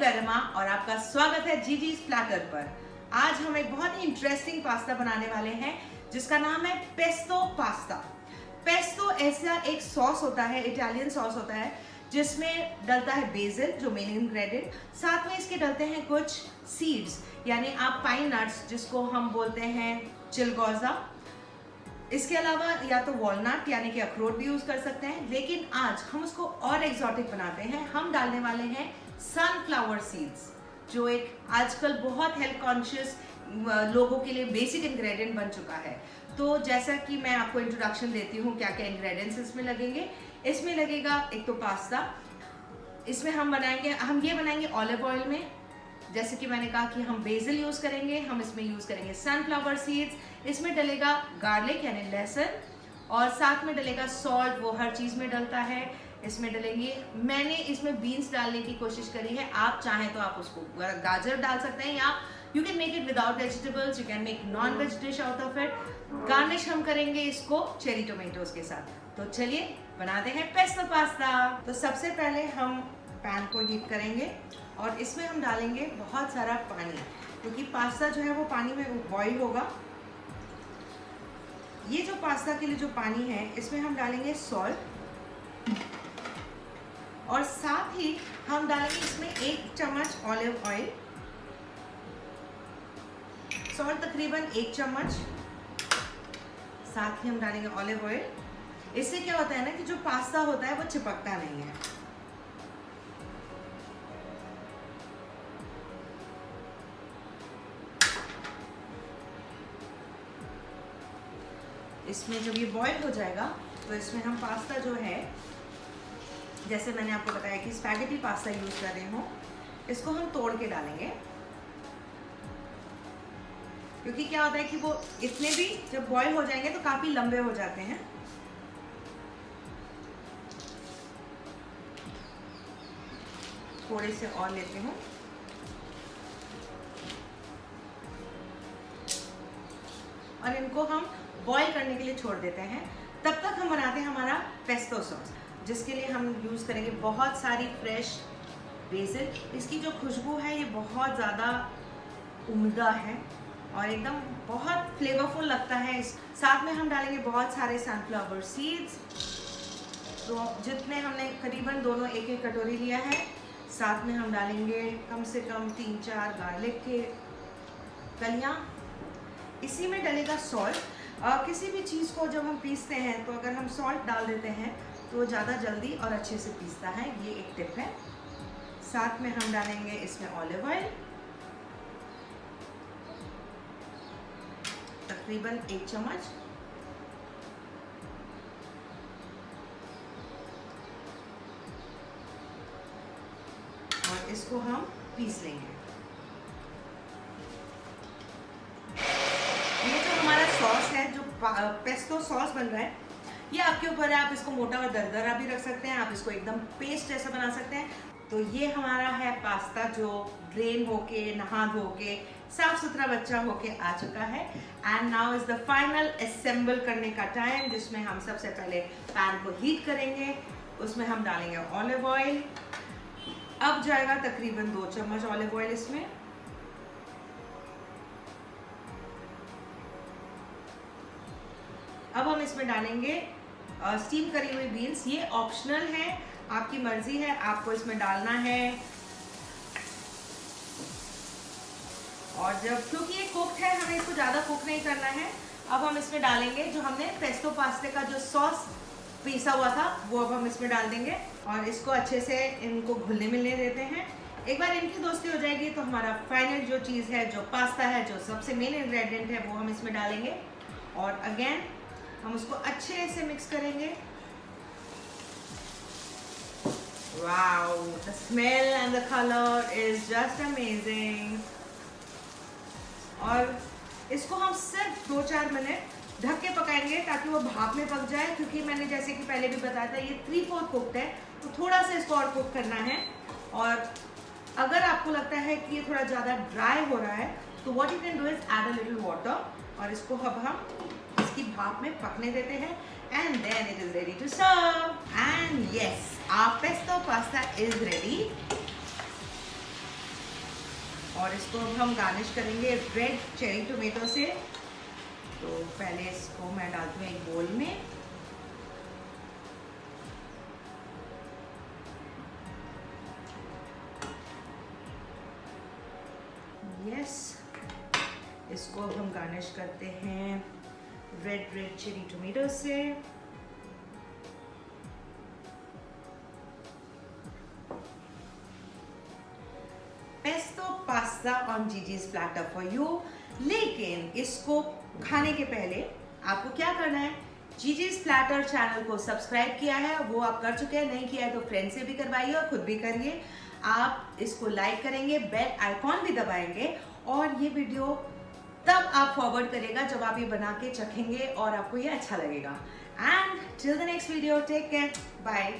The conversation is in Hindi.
गरिमा और आपका स्वागत है जीजी's प्लैटर पर। आज हम एक बहुत ही इंटरेस्टिंग पास्ता बनाने वाले हैं जिसका नाम है पेस्तो पास्ता। पेस्तो ऐसा एक सॉस होता है, इटालियन सॉस होता है जिसमें डलता है बेसिल जो मेन इंग्रेडिएंट, साथ में इसके डलते हैं कुछ सीड्स यानी आप पाइन नट्स जिसको हम बोलते हैं चिलगोजा। इसके अलावा या तो वॉलनट यानी कि अखरोट भी यूज कर सकते हैं, लेकिन आज हम उसको और एक्सोटिक बनाते हैं। हम डालने वाले हैं सनफ्लावर सीड्स जो एक आजकल बहुत हेल्थ कॉन्शियस लोगों के लिए बेसिक इंग्रेडिएंट बन चुका है। तो जैसा कि मैं आपको इंट्रोडक्शन देती हूँ क्या क्या इंग्रेडिएंट्स इसमें लगेंगे। इसमें लगेगा एक तो पास्ता, इसमें हम ये बनाएंगे ऑलिव ऑयल में। जैसे कि मैंने कहा कि हम बेसिल यूज करेंगे, हम इसमें यूज करेंगे सनफ्लावर सीड्स, इसमें डलेगा गार्लिक यानी लहसुन और साथ में डलेगा सॉल्ट, वो हर चीज में डलता है। इसमें डलेंगे, मैंने इसमें बीन्स डालने की कोशिश करी है, आप चाहें तो आप उसको गाजर डाल सकते हैं या you can make it without vegetables, you can make non veg dish out of it. Garnish हम करेंगे इसको चेरी टोमेटोज के साथ। तो चलिए बनाते हैं पेस्तो पास्ता। तो सबसे पहले हम पैन को हीट करेंगे और इसमें हम डालेंगे बहुत सारा पानी, क्योंकि पास्ता जो है वो पानी में बॉईल होगा। ये जो पास्ता के लिए जो पानी है इसमें हम डालेंगे सॉल्ट और साथ ही हम डालेंगे इसमें 1 चम्मच ऑलिव ऑयल, सॉल्ट तकरीबन 1 चम्मच, साथ ही हम डालेंगे ऑलिव ऑयल। इससे क्या होता है ना कि जो पास्ता होता है वो चिपकता नहीं है। इसमें जब ये बॉईल हो जाएगा तो इसमें हम पास्ता जो है, जैसे मैंने आपको बताया कि स्पैगेटी पास्ता यूज कर रही हूँ, इसको हम तोड़ के डालेंगे। क्योंकि क्या होता है कि वो इतने भी जब बॉईल हो जाएंगे तो काफी लंबे हो जाते हैं। थोड़े से और लेती हूँ और इनको हम बॉईल करने के लिए छोड़ देते हैं। तब तक हम बनाते हैं हमारा पेस्तो सॉस, जिसके लिए हम यूज करेंगे बहुत सारी फ्रेश बेसिल। इसकी जो खुशबू है ये बहुत ज़्यादा उम्दा है और एकदम बहुत फ्लेवरफुल लगता है। साथ में हम डालेंगे बहुत सारे सनफ्लावर सीड्स, तो जितने हमने करीबन दोनों 1-1 कटोरी लिया है। साथ में हम डालेंगे कम से कम 3-4 गार्लिक के कलियाँ। इसी में डलेगा सॉल्ट। किसी भी चीज़ को जब हम पीसते हैं तो अगर हम सॉल्ट डाल देते हैं तो वो ज़्यादा जल्दी और अच्छे से पीसता है, ये एक टिप है। साथ में हम डालेंगे इसमें ऑलिव ऑयल तकरीबन 1 चम्मच, और इसको हम पीस लेंगे। ये जो हमारा सॉस है, जो पेस्तो सॉस बन रहा है, ये आपके ऊपर है। आप इसको मोटा और दरदरा भी रख सकते हैं, आप इसको एकदम पेस्ट जैसा बना सकते हैं। तो ये हमारा है पास्ता जो ड्रेन होके, नहा धो के, साफ सुथरा बच्चा होके आ चुका है। And now is the final assemble करने का टाइम, जिसमें हम सबसे पहले पैन को हीट करेंगे, उसमें हम डालेंगे ऑलिव ऑयल। अब जाएगा तकरीबन 2 चम्मच ऑलिव ऑयल इसमें। अब हम इसमें डालेंगे स्टीम करी हुई बीन्स। ये ऑप्शनल है, आपकी मर्जी है, आपको इसमें डालना है। और जब क्योंकि ये कुक्ड है, हमें इसको ज़्यादा कुक नहीं करना है। अब हम इसमें डालेंगे जो हमने पेस्तो पास्ते का जो सॉस पीसा हुआ था, वो अब हम इसमें डाल देंगे और इसको अच्छे से इनको घुलने मिलने देते हैं। एक बार इनकी दोस्ती हो जाएगी तो हमारा फाइनल जो चीज़ है, जो पास्ता है, जो सबसे मेन इंग्रेडिएंट है, वो हम इसमें डालेंगे और अगेन हम उसको अच्छे से मिक्स करेंगे। Wow, the smell and the colour is just amazing. और इसको हम सिर्फ 2-4 मिनट ढक के पकाएंगे ताकि वो भाप में पक जाए, क्योंकि मैंने जैसे कि पहले भी बताया था ये 3/4 कुक्ड है, तो थोड़ा सा इसको और कुक करना है। और अगर आपको लगता है कि ये थोड़ा ज़्यादा ड्राई हो रहा है तो what you can do is add a little water और इसको अब हम इसकी भाप में पकने देते हैं। and then it is ready to serve. And yes, our pesto pasta is ready. और इसको अब हम गार्निश करेंगे रेड चेरी टोमेटो से। तो पहले इसको मैं डालती हूँ एक बोल में। यस, इसको अब हम गार्निश करते हैं रेड चिली टोमेटो से। Pesto pasta on Gigi's platter for you. लेकिन इसको खाने के पहले आपको क्या करना है, जीजी's प्लैटर चैनल को सब्सक्राइब किया है वो आप कर चुके हैं, नहीं किया है तो फ्रेंड से भी करवाइए और खुद भी करिए। आप इसको लाइक करेंगे, बेल आइकॉन भी दबाएंगे, और ये वीडियो तब आप फॉरवर्ड करेगा जब आप ये बना के चखेंगे और आपको ये अच्छा लगेगा। And till the next video, take care, bye.